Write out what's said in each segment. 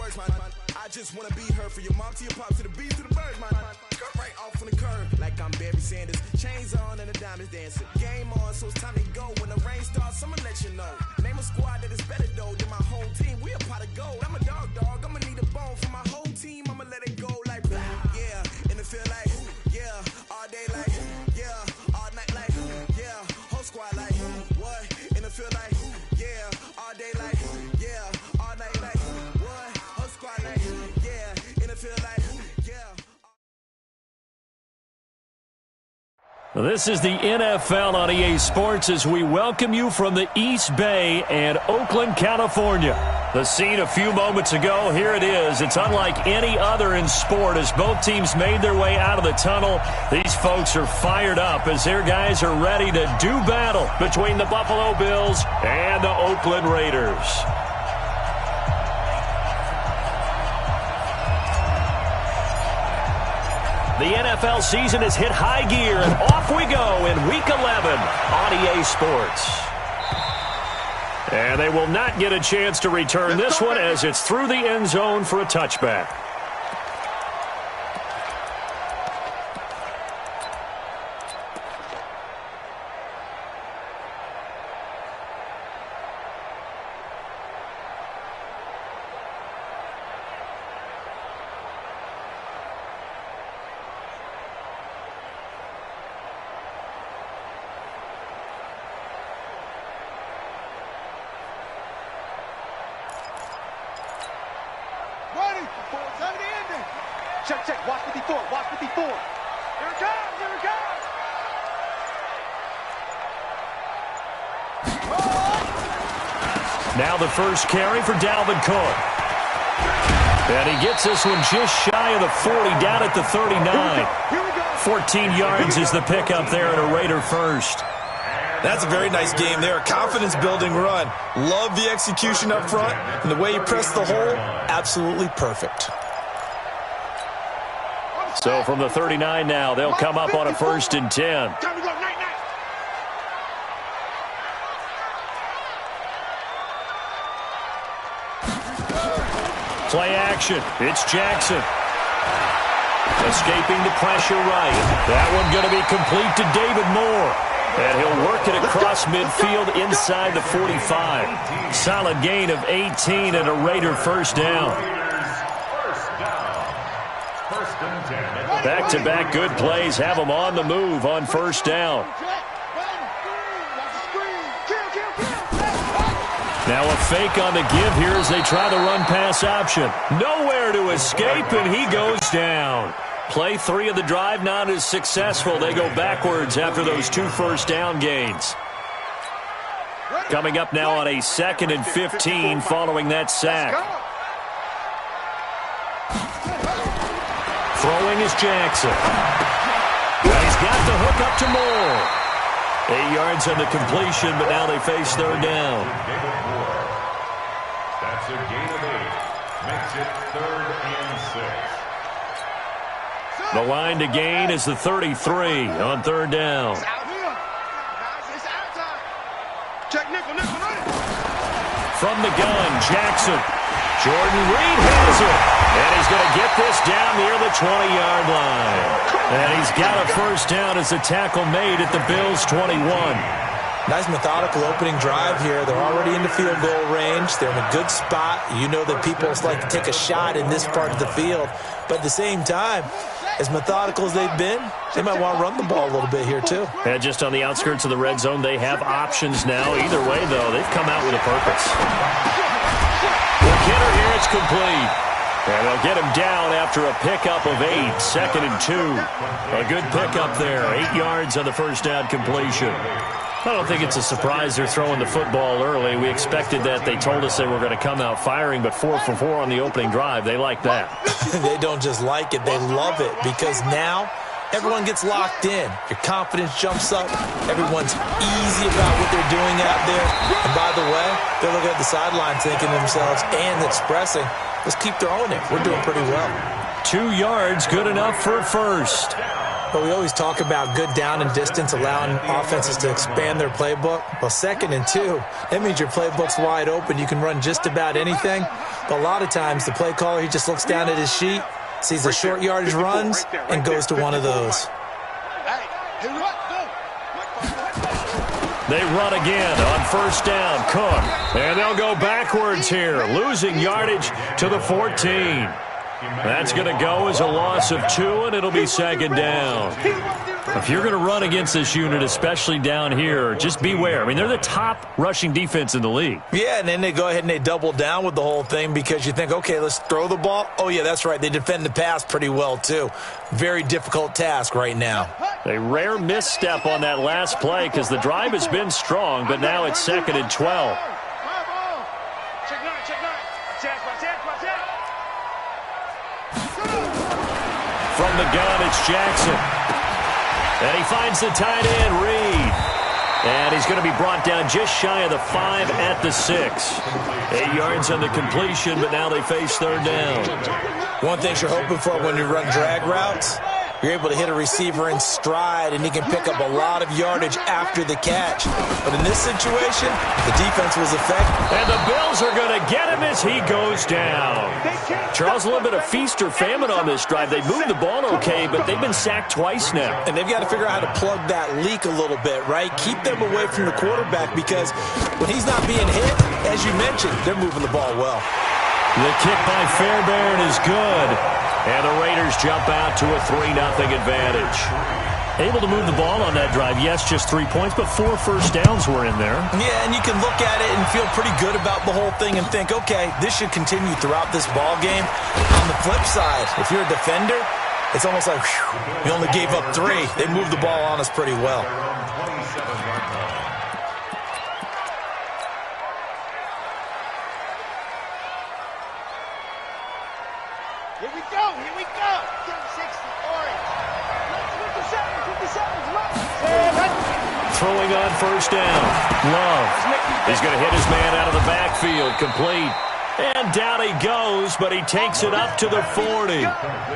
works, man. I just wanna be her, for your mom to your pop to the beat to the birds, man. Cut right off on the curb, like I'm Barry Sanders. Chains on and the diamonds dancing. Game on, so it's time to go. When the rain starts, I'ma let you know. Name a squad that is better though than my whole team. We a pot of gold. I'm a dog. I'ma need a bone for my whole team. I'ma let it go like yeah, and it feel like yeah, all day like yeah, all night like yeah, whole squad like what? And it feel like yeah, all day like yeah, all night like what? Whole squad like yeah, and it feel like yeah. This is the NFL on EA Sports as we welcome you from the East Bay and Oakland, California. The scene a few moments ago, here it is. It's unlike any other in sport as both teams made their way out of the tunnel. These folks are fired up as their guys are ready to do battle between the Buffalo Bills and the Oakland Raiders. The NFL season has hit high gear, and off we go in Week 11 on EA Sports. And they will not get a chance to return this one as it's through the end zone for a touchback. Check. Watch 54. Watch 54. Here it comes. Here it comes. Now the first carry for Dalvin Cook. And he gets this one just shy of the 40, down at the 39. 14 yards is the pickup there at a Raider first. That's a very nice game there. Confidence-building run. Love the execution up front. And the way he pressed the hole, absolutely perfect. So from the 39 now, they'll come up on a 1st and 10. Play action. It's Jackson. Escaping the pressure right. That one going to be complete to David Moore. And he'll work it across midfield inside the 45. Solid gain of 18 and a Raider first down. Back-to-back good plays have them on the move on first down. Now a fake on the give here as they try the run-pass option. Nowhere to escape, and he goes down. Play 3 of the drive not as successful. They go backwards after those 2 first down gains. Coming up now on a 2nd and 15 following that sack. Throwing is Jackson. He's got the hook up to Moore. 8 yards on the completion, but now they face 3rd down. That's a gain of 8. Makes it 3rd and 6. The line to gain is the 33 on 3rd down. From the gun, Jackson. Jordan Reed has it. And he's going to get this down near the 20-yard line. And he's got a first down as a tackle made at the Bills' 21. Nice methodical opening drive here. They're already into field goal range. They're in a good spot. You know that people like to take a shot in this part of the field. But at the same time, as methodical as they've been, they might want to run the ball a little bit here too. And just on the outskirts of the red zone, they have options now. Either way, though, they've come out with a purpose. McKinnon here, it's complete. And they'll get him down after a pickup of 8, 2nd and 2. A good pickup there, 8 yards on the first down completion. I don't think it's a surprise they're throwing the football early. We expected that. They told us they were going to come out firing, but 4 for 4 on the opening drive. They like that. They don't just like it, they love it, because now everyone gets locked in. Your confidence jumps up. Everyone's easy about what they're doing out there. And by the way, they're looking at the sideline thinking to themselves and expressing, let's keep throwing it. We're doing pretty well. 2 yards, good enough for a first. But we always talk about good down and distance, allowing offenses to expand their playbook. Well, 2nd and 2, that means your playbook's wide open. You can run just about anything. But a lot of times, the play caller, he just looks down at his sheet, sees the short yardage runs, and goes to one of those. They run again on 1st down. Cook. And they'll go backwards here, losing yardage to the 14. That's going to go as a loss of 2, and it'll be 2nd down. If you're going to run against this unit, especially down here, just beware. I mean, they're the top rushing defense in the league. Yeah, and then they go ahead and they double down with the whole thing because you think, okay, let's throw the ball. Oh, yeah, that's right. They defend the pass pretty well, too. Very difficult task right now. A rare misstep on that last play because the drive has been strong, but now it's 2nd and 12. From the gun, it's Jackson. And he finds the tight end, Reed. And he's going to be brought down just shy of the 5 at the 6. 8 yards on the completion, but now they face 3rd down. One thing you're hoping for when you run drag routes, you're able to hit a receiver in stride, and he can pick up a lot of yardage after the catch. But in this situation, the defense was effective. And the Bills are going to get him as he goes down. Charles, a little bit of feast or famine on this drive. They moved the ball okay, but they've been sacked twice now. And they've got to figure out how to plug that leak a little bit, right? Keep them away from the quarterback because when he's not being hit, as you mentioned, they're moving the ball well. The kick by Fairbairn is good. And the Raiders jump out to a 3-0 advantage. Able to move the ball on that drive. Yes, just 3 points, but 4 first downs were in there. Yeah, and you can look at it and feel pretty good about the whole thing and think, okay, this should continue throughout this ball game. On the flip side, if you're a defender, it's almost like, whew, you only gave up 3. They moved the ball on us pretty well. Here we go, here we go. 60, orange. 57, Throwing on 1st down. Love. He's going to hit his man out of the backfield. Complete. And down he goes, but he takes it up to the 40.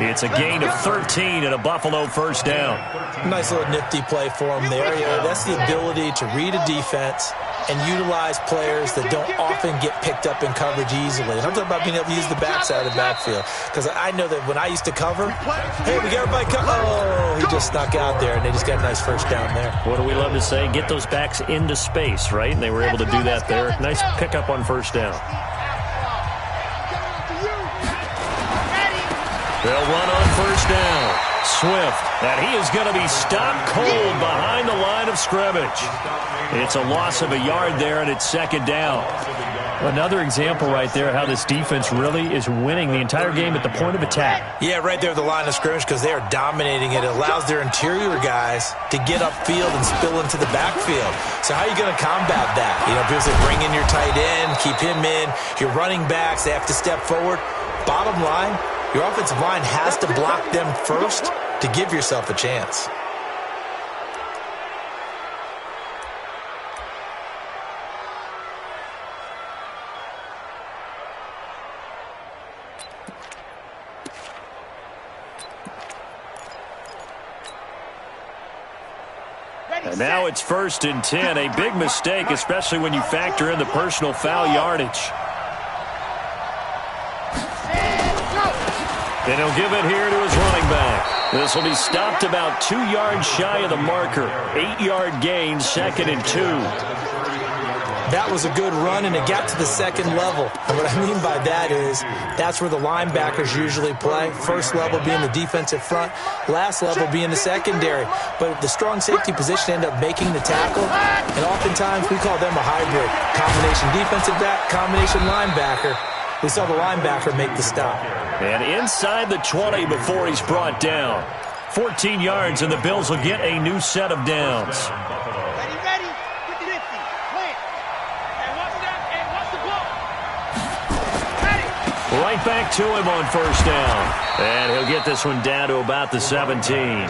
It's a gain of 13 and a Buffalo 1st down. Nice little nifty play for him there. That's the ability to read a defense and utilize players that don't often get picked up in coverage easily. And I'm talking about being able to use the backside of the backfield. Because I know that when I used to cover, hey, we got everybody cover. Oh, he just snuck out there, and they just got a nice 1st down there. What do we love to say? Get those backs into space, right? And they were able to do that there. Nice pickup on 1st down. They'll run on 1st down. Swift, and he is going to be stopped cold behind the line of scrimmage. It's a loss of a yard there, and it's 2nd down. Another example right there how this defense really is winning the entire game at the point of attack. Yeah, right there at the line of scrimmage because they are dominating it. It allows their interior guys to get upfield and spill into the backfield. So how are you going to combat that? People say bring in your tight end, keep him in. Your running backs, they have to step forward. Bottom line, your offensive line has to block them first to give yourself a chance. And now it's 1st and 10. A big mistake, especially when you factor in the personal foul yardage. And he'll give it here to his running back. This will be stopped about 2 yards shy of the marker. 8-yard gain, 2nd and 2. That was a good run, and it got to the 2nd level. And what I mean by that is that's where the linebackers usually play. First level being the defensive front, last level being the secondary. But the strong safety position ended up making the tackle, and oftentimes we call them a hybrid. Combination defensive back, combination linebacker. We saw the linebacker make the stop. And inside the 20 before he's brought down. 14 yards, and the Bills will get a new set of downs. Ready, 50-50, plant. And watch that, and watch the blow. Ready. Right back to him on 1st down. And he'll get this one down to about the 17.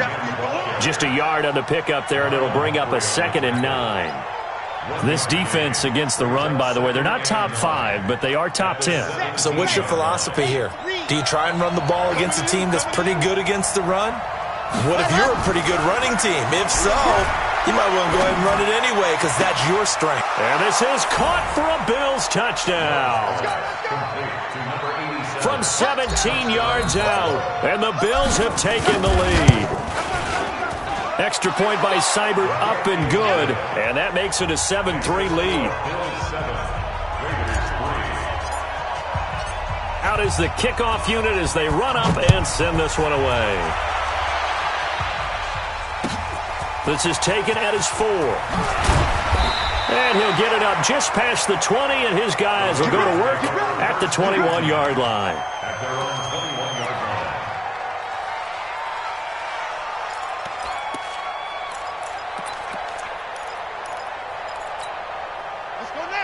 Just a yard on the pickup there, and it'll bring up a 2nd and 9. This defense against the run, by the way, they're not top 5, but they are top 10. So what's your philosophy here? Do you try and run the ball against a team that's pretty good against the run? What if you're a pretty good running team? If so, you might want to go ahead and run it anyway because that's your strength. And this is caught for a Bills touchdown. From 17 yards out, and the Bills have taken the lead. Extra point by Seibert, up and good, and that makes it a 7-3 lead. Out is the kickoff unit as they run up and send this one away. This is taken at his 4. And he'll get it up just past the 20, and his guys will go to work at the 21-yard line. At their own 21-yard line.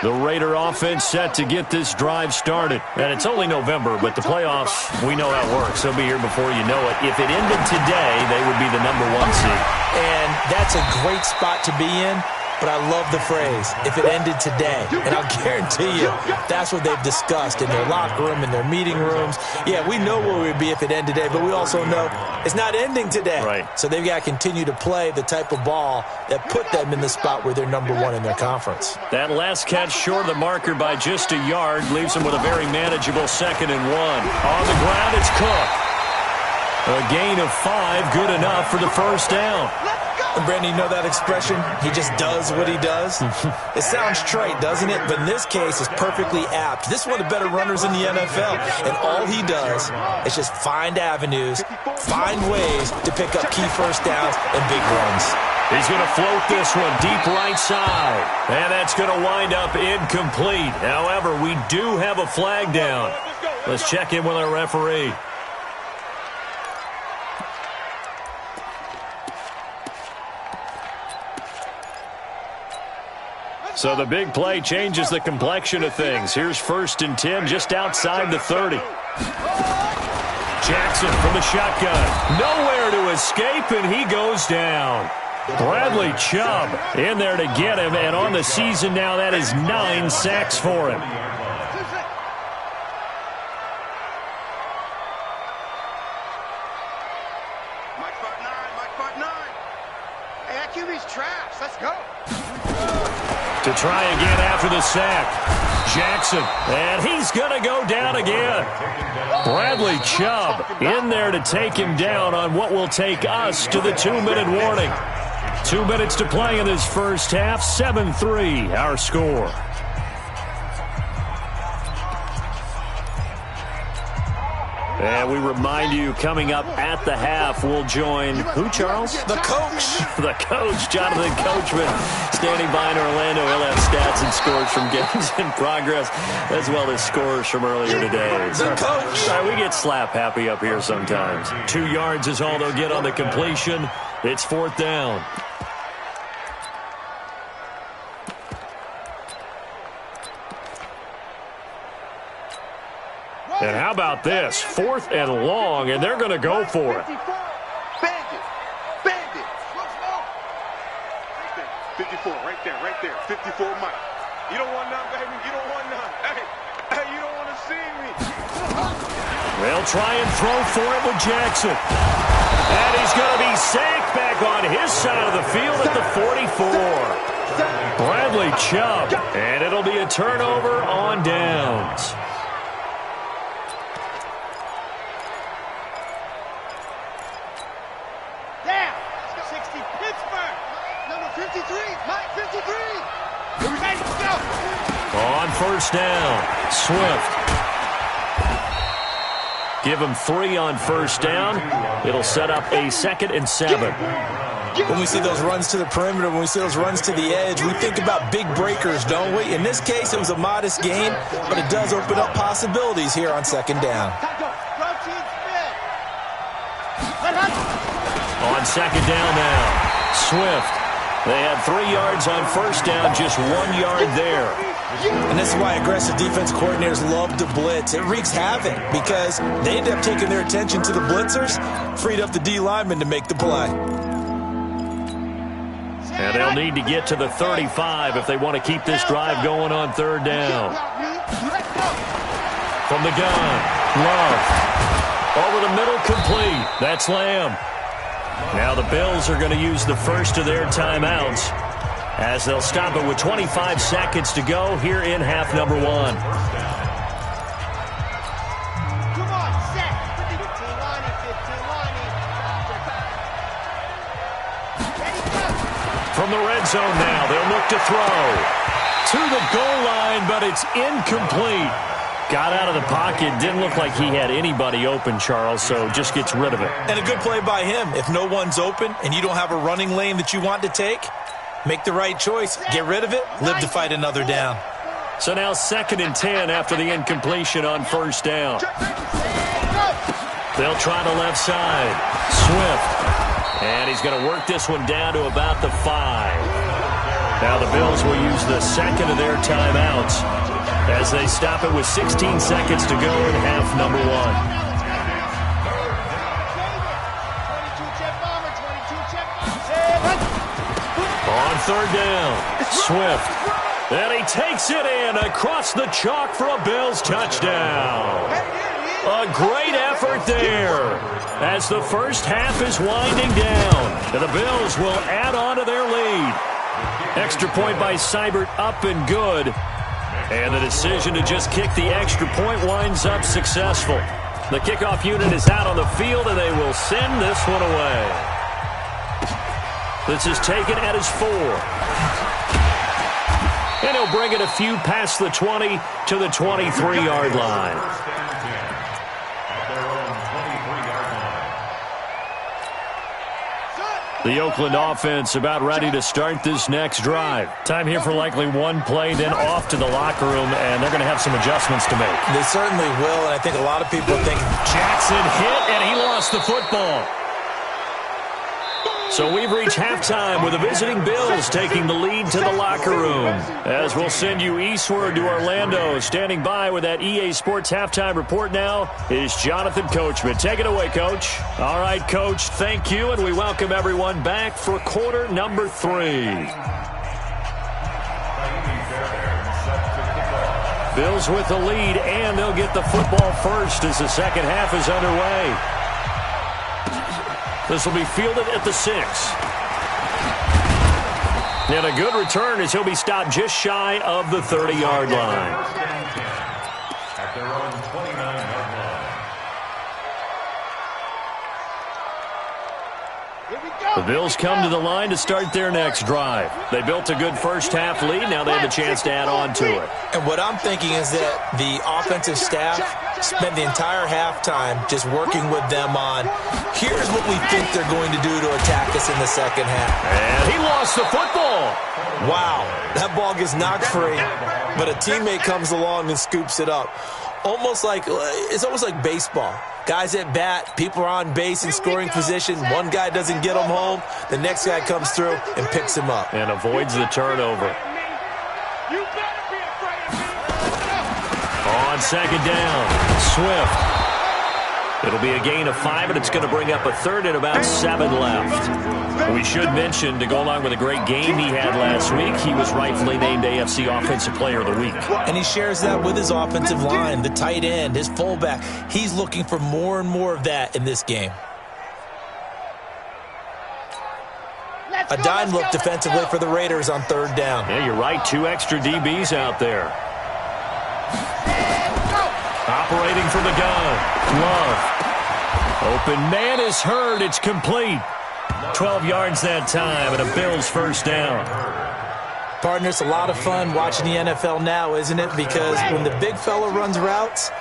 The Raider offense set to get this drive started. And it's only November, but the playoffs, we know how it works. They'll be here before you know it. If it ended today, they would be the #1 seed. And that's a great spot to be in. But I love the phrase, if it ended today. And I'll guarantee you, that's what they've discussed in their locker room, in their meeting rooms. Yeah, we know where we'd be if it ended today, but we also know it's not ending today. Right. So they've got to continue to play the type of ball that put them in the spot where they're #1 in their conference. That last catch short of the marker by just a yard leaves them with a very manageable 2nd and 1. On the ground, it's Cook. A gain of 5, good enough for the first down. And Brandon, you know that expression? He just does what he does. It sounds trite, doesn't it? But in this case, it's perfectly apt. This is one of the better runners in the NFL. And all he does is just find avenues, find ways to pick up key first downs and big runs. He's going to float this one deep right side. And that's going to wind up incomplete. However, we do have a flag down. Let's check in with our referee. So the big play changes the complexion of things. Here's 1st and 10 just outside the 30. Jackson from the shotgun. Nowhere to escape, and he goes down. Bradley Chubb in there to get him, and on the season now, that is 9 sacks for him. Mike 9. Hey, that QB's trash. Let's go. To try again after the sack. Jackson, and he's going to go down again. Bradley Chubb in there to take him down on what will take us to the 2-minute warning. 2 minutes to play in this first half. 7-3, our score. And we remind you, coming up at the half, we'll join who, Charles? The coach. The coach, Jonathan Coachman, standing by in Orlando. He'll have stats and scores from games in progress, as well as scores from earlier today. The coach. Sorry, we get slap happy up here sometimes. 2 yards is all they'll get on the completion. It's 4th down. And how about this? 4th and long, and they're going to go for it. Bandit. 54, right there. 54, Mike. You don't want none, baby. You don't want none. Hey, you don't want to see me. They'll try and throw for it with Jackson. And he's going to be sacked back on his side of the field at the 44. Bradley Chubb, and it'll be a turnover on downs. On 1st down, Swift. Give him 3 on 1st down. It'll set up a 2nd and 7. When we see those runs to the perimeter, when we see those runs to the edge, we think about big breakers, don't we? In this case, it was a modest gain, but it does open up possibilities here on 2nd down. On 2nd down now, Swift. They had 3 yards on 1st down, just 1 yard there. And this is why aggressive defense coordinators love to blitz. It wreaks havoc because they end up taking their attention to the blitzers, freed up the D lineman to make the play. And they'll need to get to the 35 if they want to keep this drive going on 3rd down. From the gun, Love. Over the middle, complete. That's Lamb. Now the Bills are going to use the first of their timeouts as they'll stop it with 25 seconds to go here in half number one. From the red zone now, they'll look to throw. To the goal line, but it's incomplete. Got out of the pocket. Didn't look like he had anybody open, Charles, so just gets rid of it. And a good play by him. If no one's open and you don't have a running lane that you want to take, make the right choice. Get rid of it. Live to fight another down. So now 2nd and 10 after the incompletion on first down. They'll try the left side. Swift. And he's going to work this one down to about the 5. Now the Bills will use the second of their timeouts as they stop it with 16 seconds to go in half number one. On third down, Swift. And he takes it in across the chalk for a Bills touchdown. A great effort there as the first half is winding down. And the Bills will add on to their lead. Extra point by Seibert up and good. And the decision to just kick the extra point winds up successful. The kickoff unit is out on the field, and they will send this one away. This is taken at his 4. And he'll bring it a few past the 20 to the 23-yard line. The Oakland offense about ready to start this next drive. Time here for likely one play, then off to the locker room, and they're going to have some adjustments to make. They certainly will, and I think a lot of people think Jackson hit, and he lost the football. So we've reached halftime with the visiting Bills taking the lead to the locker room. As we'll send you eastward to Orlando. Standing by with that EA Sports halftime report now is Jonathan Coachman. Take it away, Coach. All right, Coach, thank you, and we welcome everyone back for quarter number 3. Bills with the lead, and they'll get the football first as the second half is underway. This will be fielded at the 6. And a good return as he'll be stopped just shy of the 30-yard line. At their own 29-yard line. The Bills come to the line to start their next drive. They built a good first half lead. Now they have a chance to add on to it. And what I'm thinking is that the offensive staff spent the entire halftime just working with them on, here's what we think they're going to do to attack us in the second half. And he lost the football. Wow, that ball gets knocked free, but a teammate comes along and scoops it up. It's almost like baseball. Guys at bat, people are on base in scoring position. One guy doesn't get him home. The next guy comes through and picks him up. And avoids the turnover. On second down, Swift. It'll be a gain of 5, and it's going to bring up a third and about 7 left. We should mention, to go along with a great game he had last week, he was rightfully named AFC Offensive Player of the Week. And he shares that with his offensive line, the tight end, his fullback. He's looking for more and more of that in this game. A dime look defensively for the Raiders on third down. Yeah, you're right. 2 extra DBs out there. Operating from the gun. Love. Open man is heard. It's complete. 12 yards that time and a Bills first down. Partner, it's a lot of fun watching the NFL now, isn't it? Because when the big fella runs routes,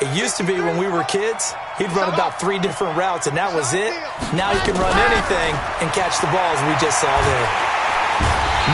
it used to be when we were kids, he'd run about 3 different routes, and that was it. Now he can run anything and catch the balls we just saw there.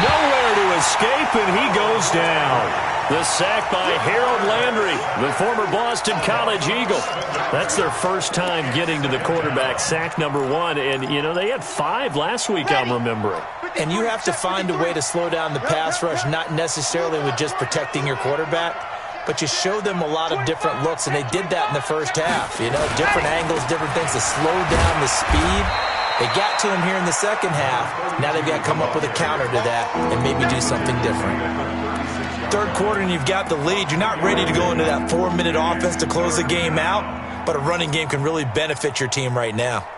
Nowhere to escape, and he goes down. The sack by Harold Landry, the former Boston College Eagle. That's their first time getting to the quarterback, sack number 1. And, you know, they had 5 last week, I'm remembering. And you have to find a way to slow down the pass rush, not necessarily with just protecting your quarterback, but you show them a lot of different looks, and they did that in the first half. You know, different angles, different things to slow down the speed. They got to him here in the second half. Now they've got to come up with a counter to that and maybe do something different. Third quarter and you've got the lead. You're not ready to go into that 4-minute offense to close the game out, but a running game can really benefit your team right now.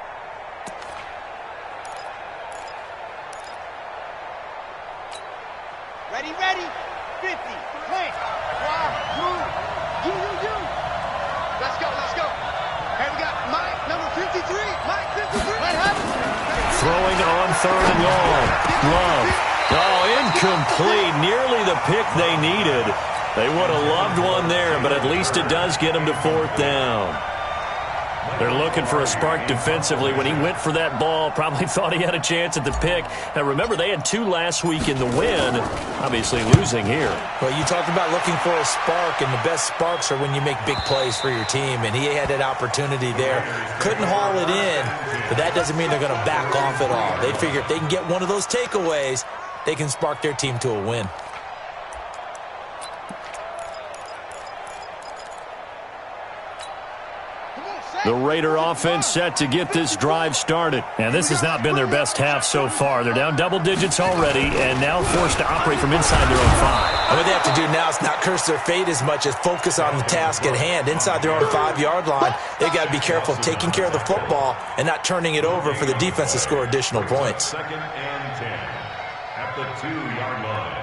throwing on 3rd and long. Love. Oh, incomplete. Nearly the pick they needed. They would have loved one there, but at least it does get them to 4th down. They're looking for a spark defensively. When he went for that ball, probably thought he had a chance at the pick. Now, remember, they had 2 last week in the win, obviously losing here. Well, you talked about looking for a spark, and the best sparks are when you make big plays for your team, and he had that opportunity there. Couldn't haul it in, but that doesn't mean they're going to back off at all. They figure if they can get one of those takeaways, they can spark their team to a win. The Raider offense set to get this drive started. And this has not been their best half so far. They're down double digits already and now forced to operate from inside their own 5. And what they have to do now is not curse their fate as much as focus on the task at hand. Inside their own 5-yard line, they've got to be careful of taking care of the football and not turning it over for the defense to score additional points. 2nd and 10 at the 2-yard line.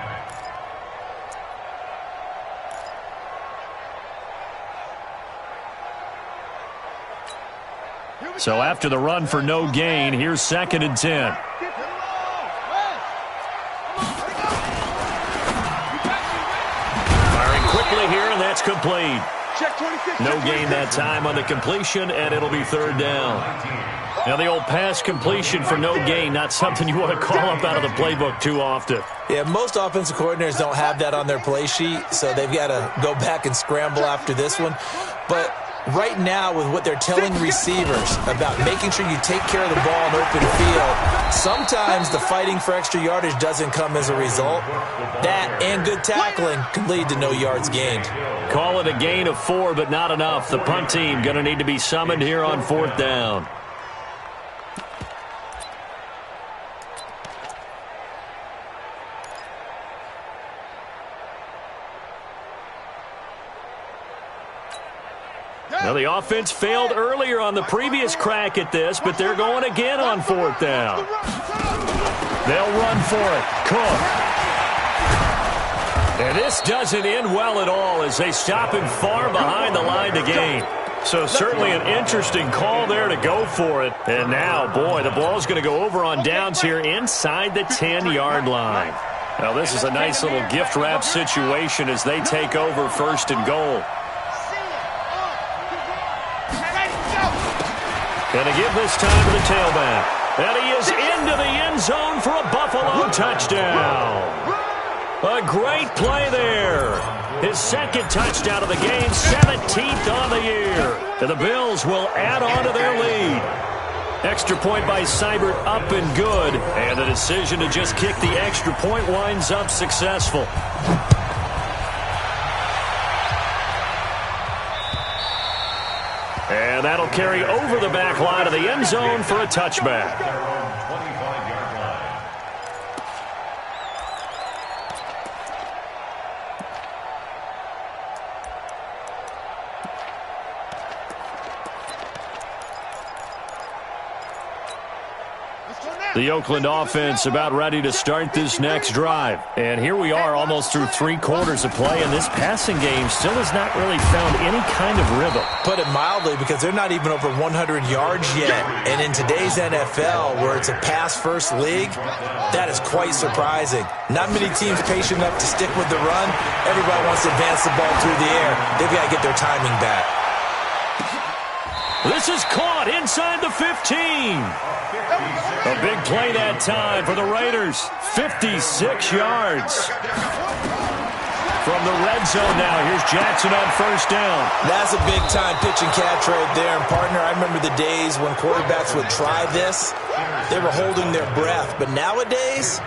So after the run for no gain, here's 2nd and 10. Firing quickly here, and that's complete. No gain that time on the completion, and it'll be 3rd down. Now the old pass completion for no gain, not something you want to call up out of the playbook too often. Yeah, most offensive coordinators don't have that on their play sheet, so they've got to go back and scramble after this one. But right now, with what they're telling receivers about making sure you take care of the ball in open field, sometimes the fighting for extra yardage doesn't come as a result. That and good tackling can lead to no yards gained. Call it a gain of 4, but not enough. The punt team going to need to be summoned here on 4th down. Now, the offense failed earlier on the previous crack at this, but they're going again on 4th down. They'll run for it. Cook. And this doesn't end well at all as they stop him far behind the line to gain. So certainly an interesting call there to go for it. And now, boy, the ball's going to go over on downs here inside the 10-yard line. Now, this is a nice little gift wrap situation as they take over 1st and goal. Going to give this time to the tailback. And he is into the end zone for a Buffalo touchdown. A great play there. His 2nd touchdown of the game, 17th on the year. And the Bills will add on to their lead. Extra point by Seibert up and good. And the decision to just kick the extra point winds up successful. And that'll carry over the back line of the end zone for a touchback. The Oakland offense about ready to start this next drive. And here we are almost through 3 quarters of play, and this passing game still has not really found any kind of rhythm. Put it mildly, because they're not even over 100 yards yet. And in today's NFL, where it's a pass-first league, that is quite surprising. Not many teams patient enough to stick with the run. Everybody wants to advance the ball through the air. They've got to get their timing back. This is caught inside the 15. A big play that time for the Raiders. 56 yards. From the red zone now, here's Jackson on 1st down. That's a big-time pitch and catch right there. And, partner, I remember the days when quarterbacks would try this. They were holding their breath. But nowadays,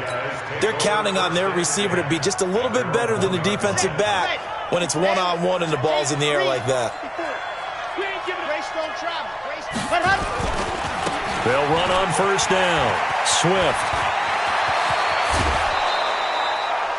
they're counting on their receiver to be just a little bit better than the defensive back when it's one-on-one and the ball's in the air like that. They'll run on 1st down. Swift.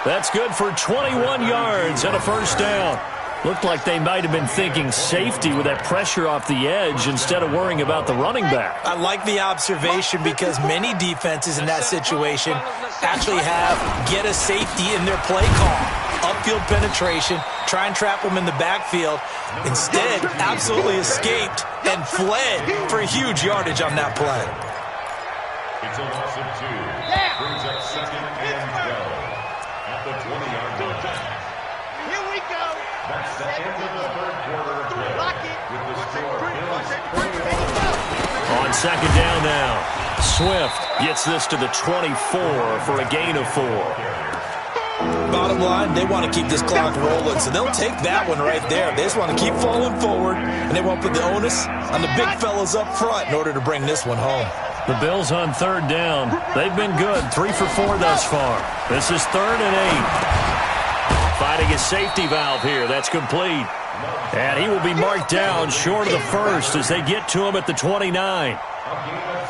That's good for 21 yards and a 1st down. Looked like they might have been thinking safety with that pressure off the edge instead of worrying about the running back. I like the observation because many defenses in that situation actually have get a safety in their play call. Upfield penetration, try and trap them in the backfield. Instead, absolutely escaped and fled for huge yardage on that play. It's a loss of 2. Brings up second and go at the 20-yard line. Here we go. That's the end of the third quarter of play. With the score, Bills. On second down now, Swift gets this to the 24 for a gain of 4. Bottom line, they want to keep this clock rolling, so they'll take that one right there. They just want to keep falling forward, and they won't put the onus on the big fellas up front in order to bring this one home. The Bills on third down. They've been good, 3 for 4 thus far. This is 3rd and 8. Finding his safety valve here. That's complete. And he will be marked down short of the first as they get to him at the 29.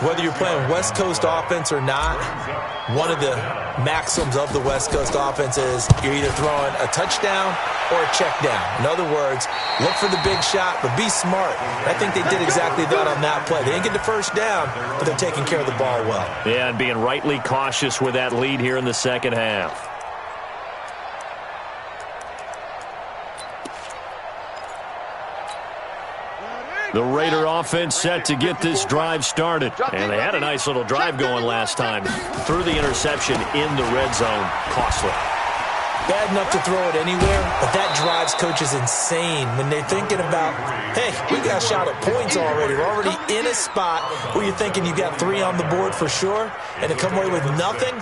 Whether you're playing West Coast offense or not, one of the maxims of the West Coast offense is you're either throwing a touchdown or a check down. In other words, look for the big shot, but be smart. I think they did exactly that on that play. They didn't get the first down, but they're taking care of the ball well. Yeah, and being rightly cautious with that lead here in the second half. The Raider offense set to get this drive started. And they had a nice little drive going last time. Threw the interception in the red zone. Costly. Bad enough to throw it anywhere, but that drives coaches insane when they're thinking about, hey, we got a shot at points already. We're already in a spot where you're thinking you got 3 on the board for sure, and to come away with nothing,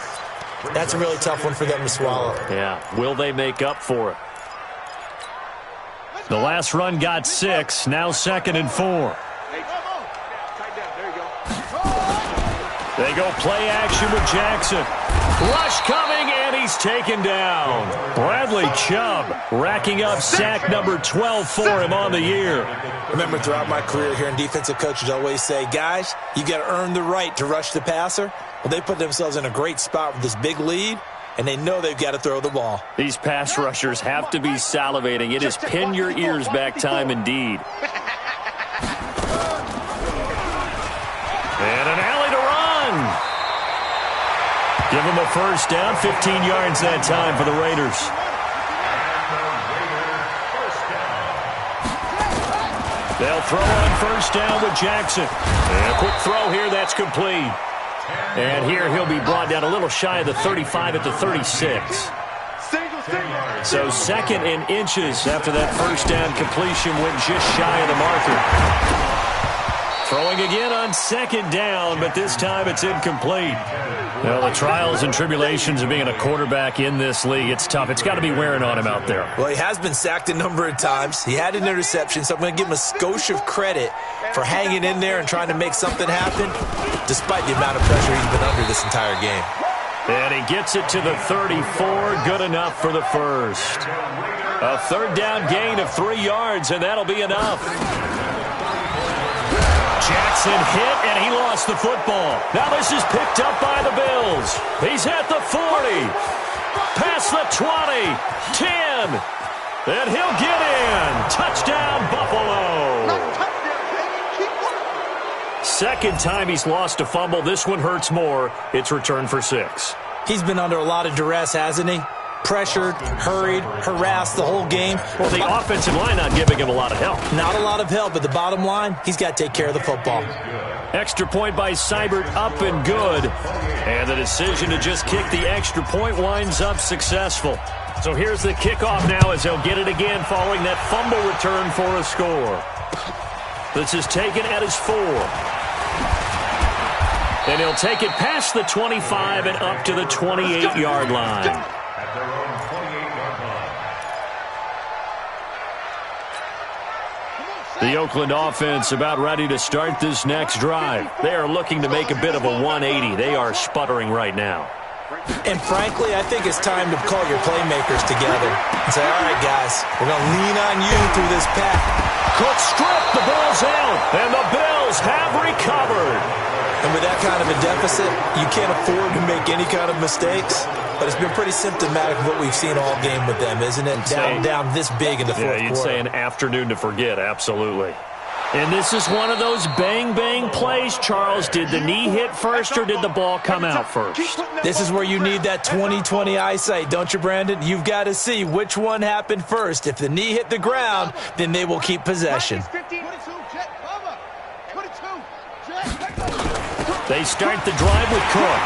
that's a really tough one for them to swallow. Yeah, will they make up for it? The last run got 6, now 2nd and 4. They go play action with Jackson. Rush coming, and he's taken down. Bradley Chubb racking up sack number 12 for him on the year. Remember, throughout my career here in defensive coaches always say, guys, you got to earn the right to rush the passer. Well, they put themselves in a great spot with this big lead, and they know they've got to throw the ball. These pass rushers have to be salivating. It is pin your ears back time indeed. And an alley to run. Give them a first down, 15 yards that time for the Raiders. They'll throw on first down with Jackson. And a quick throw here, that's complete. And here he'll be brought down a little shy of the 35 at the 36. So 2nd and inches after that first down completion went just shy of the marker. Throwing again on 2nd down, but this time it's incomplete. Well, the trials and tribulations of being a quarterback in this league, it's tough. It's got to be wearing on him out there. Well, he has been sacked a number of times. He had an interception, so I'm going to give him a skosh of credit for hanging in there and trying to make something happen, despite the amount of pressure he's been under this entire game. And he gets it to the 34, good enough for the first. A 3rd down gain of 3 yards, and that'll be enough. Jackson hit, and he lost the football. Now this is picked up by the Bills. He's at the 40. Past the 20. 10. And he'll get in. Touchdown, Buffalo. Second time he's lost a fumble. This one hurts more. It's returned for 6. He's been under a lot of duress, hasn't he? Pressured, hurried, harassed the whole game. Well, the offensive line not giving him a lot of help. Not a lot of help, but the bottom line, he's got to take care of the football. Extra point by Seibert, up and good. And the decision to just kick the extra point winds up successful. So here's the kickoff now as they'll get it again following that fumble return for a score. This is taken at his 4. And he'll take it past the 25 and up to the 28-yard line. The Oakland offense about ready to start this next drive. They are looking to make a bit of a 180. They are sputtering right now. And frankly, I think it's time to call your playmakers together and say, all right, guys, we're going to lean on you through this pack. Cook stripped, the ball's out, and the Bills have recovered. And with that kind of a deficit, you can't afford to make any kind of mistakes. But it's been pretty symptomatic of what we've seen all game with them, isn't it? Down this big in the fourth quarter. Yeah, you'd say an afternoon to forget, absolutely. And this is one of those bang-bang plays, Charles. Did the knee hit first or did the ball come out first? This is where you need that 20/20 eyesight, don't you, Brandon? You've got to see which one happened first. If the knee hit the ground, then they will keep possession. They start the drive with Cook.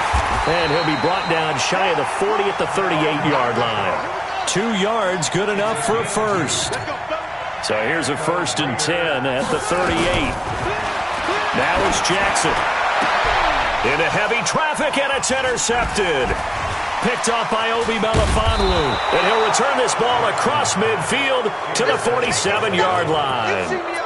And he'll be brought down shy of the 40 at the 38-yard line. 2 yards, good enough for a first. So here's a 1st and 10 at the 38. Now it's Jackson. Into heavy traffic, and it's intercepted. Picked off by Obi Melifonwu. And he'll return this ball across midfield to the 47-yard line.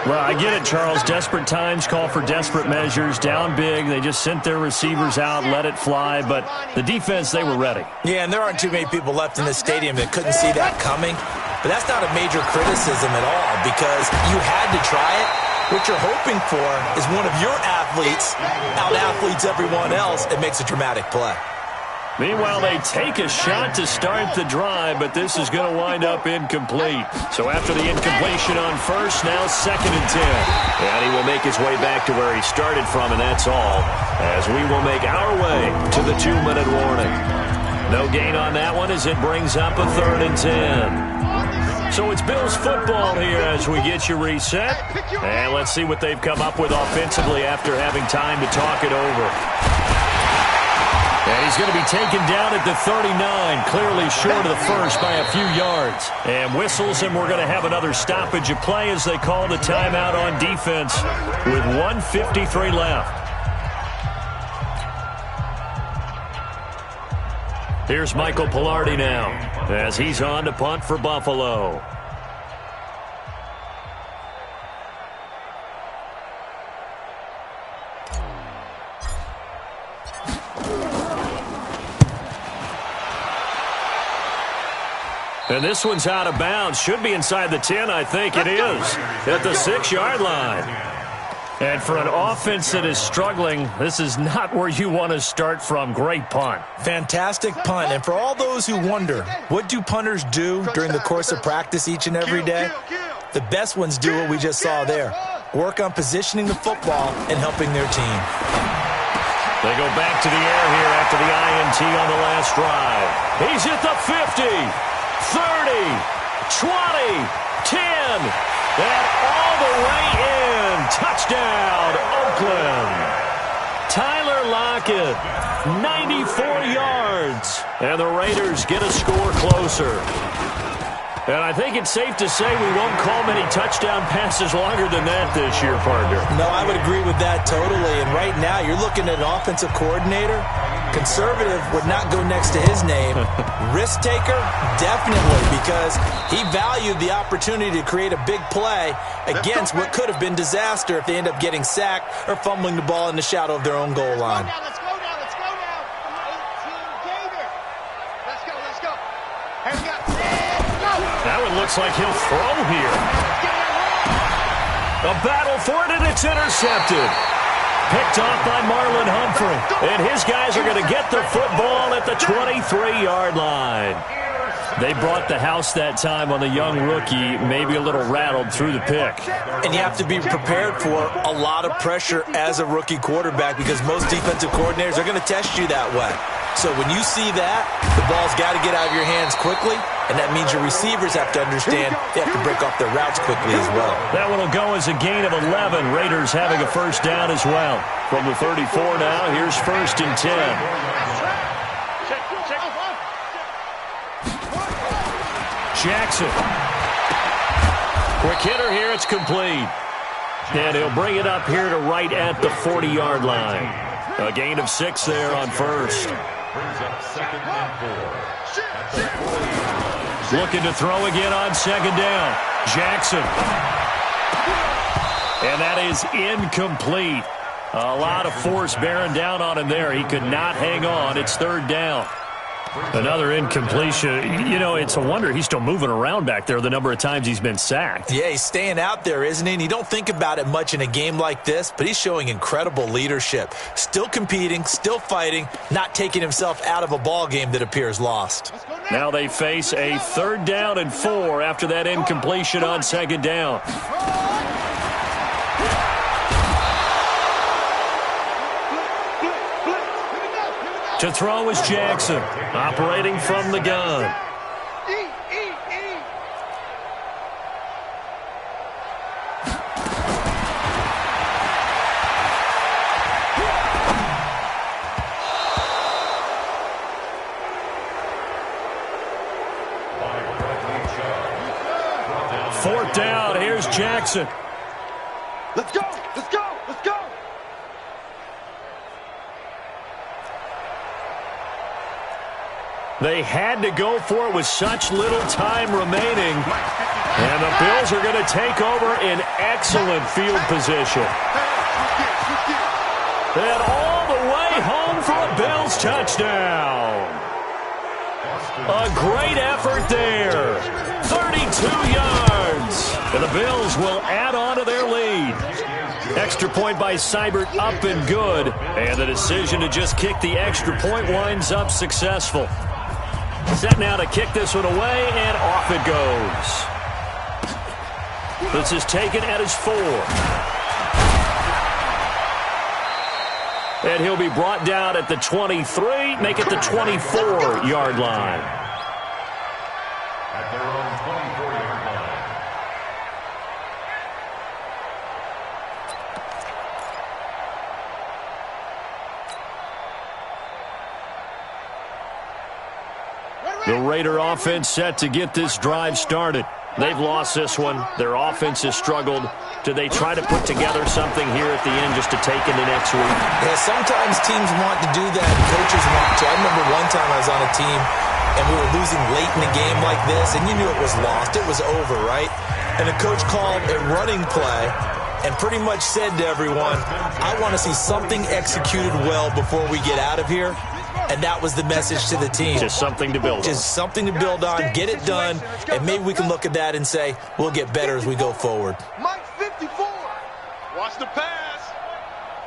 Well, I get it, Charles. Desperate times call for desperate measures. Down big. They just sent their receivers out, let it fly. But the defense, they were ready. Yeah, and there aren't too many people left in this stadium that couldn't see that coming. But that's not a major criticism at all because you had to try it. What you're hoping for is one of your athletes out-athletes everyone else and makes a dramatic play. Meanwhile, they take a shot to start the drive, but this is going to wind up incomplete. So after the incompletion on first, now 2nd and 10. And he will make his way back to where he started from, and that's all, as we will make our way to the 2-minute warning. No gain on that one as it brings up a 3rd and 10. So it's Bills football here as we get you reset. And let's see what they've come up with offensively after having time to talk it over. And he's going to be taken down at the 39, clearly short of the first by a few yards. And whistles, and we're going to have another stoppage of play as they call the timeout on defense with 1:53 left. Here's Michael Pilardi now as he's on to punt for Buffalo. And this one's out of bounds. Should be inside the 10, I think it is, at the 6-yard line. And for an offense that is struggling, this is not where you want to start from. Great punt. Fantastic punt. And for all those who wonder, what do punters do during the course of practice each and every day? The best ones do what we just saw there. Work on positioning the football and helping their team. They go back to the air here after the INT on the last drive. He's at the 50. 30, 20, 10, and all the way in. Touchdown, Oakland. Tyler Lockett, 94 yards. And the Raiders get a score closer. And I think it's safe to say we won't call many touchdown passes longer than that this year, partner. No, I would agree with that totally. And right now, you're looking at an offensive coordinator. Conservative would not go next to his name. Risk taker, definitely, because he valued the opportunity to create a big play against what could have been disaster if they end up getting sacked or fumbling the ball in the shadow of their own goal line. Let's go now. 18 Gator. Let's go. Here we go. That one looks like he'll throw here. A battle for it, and it's intercepted. Picked off by Marlon Humphrey. And his guys are going to get the football at the 23-yard line. They brought the house that time on the young rookie, maybe a little rattled through the pick. And you have to be prepared for a lot of pressure as a rookie quarterback because most defensive coordinators are going to test you that way. So when you see that, the ball's got to get out of your hands quickly, and that means your receivers have to understand they have to break off their routes quickly as well. That one will go as a gain of 11. Raiders having a first down as well. From the 34 now, here's 1st and 10. Jackson. Quick hitter here, it's complete. And he'll bring it up here to right at the 40-yard line. A gain of 6 there on first. Brings up 2nd and 4. Looking to throw again on 2nd down. Jackson. And that is incomplete. A lot of force bearing down on him there. He could not hang on. It's 3rd down. Another incompletion. You know, it's a wonder he's still moving around back there the number of times he's been sacked. Yeah, he's staying out there, isn't he? And you don't think about it much in a game like this, but he's showing incredible leadership. Still competing, still fighting, not taking himself out of a ball game that appears lost. Now they face a 3rd down and 4 after that incompletion on 2nd down. To throw is Jackson, operating from the gun. Jackson. Let's go! Let's go! Let's go! They had to go for it with such little time remaining. And the Bills are going to take over in excellent field position. And all the way home for a Bills touchdown. A great effort there. 32 yards. And the Bills will add on to their lead. Extra point by Seibert up and good. And the decision to just kick the extra point winds up successful. Set now to kick this one away, and off it goes. This is taken at his 4. And he'll be brought down at the 23, make it the 24-yard line. At their own 24-yard line. The Raider offense set to get this drive started. They've lost this one. Their offense has struggled. Do they try to put together something here at the end just to take into next week? Yeah, sometimes teams want to do that, and coaches want to. I remember one time I was on a team, and we were losing late in a game like this, and you knew it was lost. It was over, right? And the coach called a running play and pretty much said to everyone, I want to see something executed well before we get out of here. And that was the message to the team. Just something to build on. Just something to build on, get it done, and maybe we can look at that and say, we'll get better as we go forward. Mike 54. Watch the pass.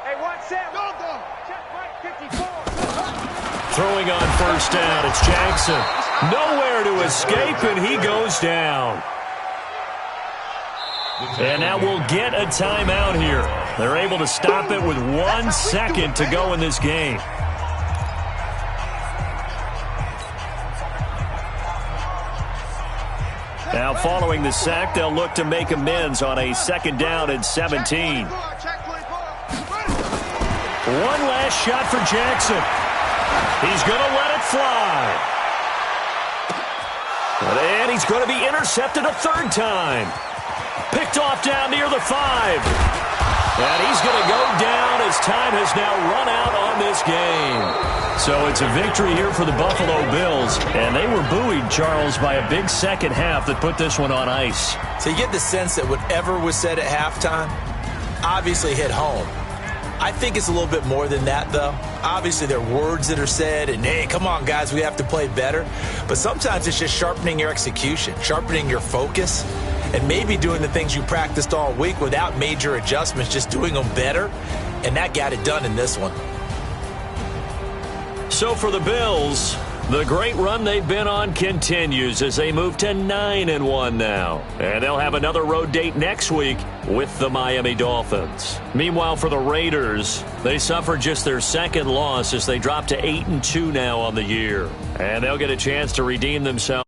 Hey, watch Sam. Go, go. Check Mike 54. Throwing on first down, it's Jackson. Nowhere to escape, and he goes down. And now we'll get a timeout here. They're able to stop it with 1 second to go in this game. Now, following the sack, they'll look to make amends on a 2nd down and 17. One last shot for Jackson. He's going to let it fly. And he's going to be intercepted a 3rd time. Picked off down near the 5. And he's going to go down as time has now run out on this game. So it's a victory here for the Buffalo Bills. And they were buoyed, Charles, by a big second half that put this one on ice. So you get the sense that whatever was said at halftime obviously hit home. I think it's a little bit more than that, though. Obviously, there are words that are said, and, hey, come on, guys, we have to play better. But sometimes it's just sharpening your execution, sharpening your focus, and maybe doing the things you practiced all week without major adjustments, just doing them better. And that got it done in this one. So for the Bills, the great run they've been on continues as they move to 9-1 now. And they'll have another road date next week with the Miami Dolphins. Meanwhile, for the Raiders, they suffered just their 2nd loss as they drop to 8-2 now on the year. And they'll get a chance to redeem themselves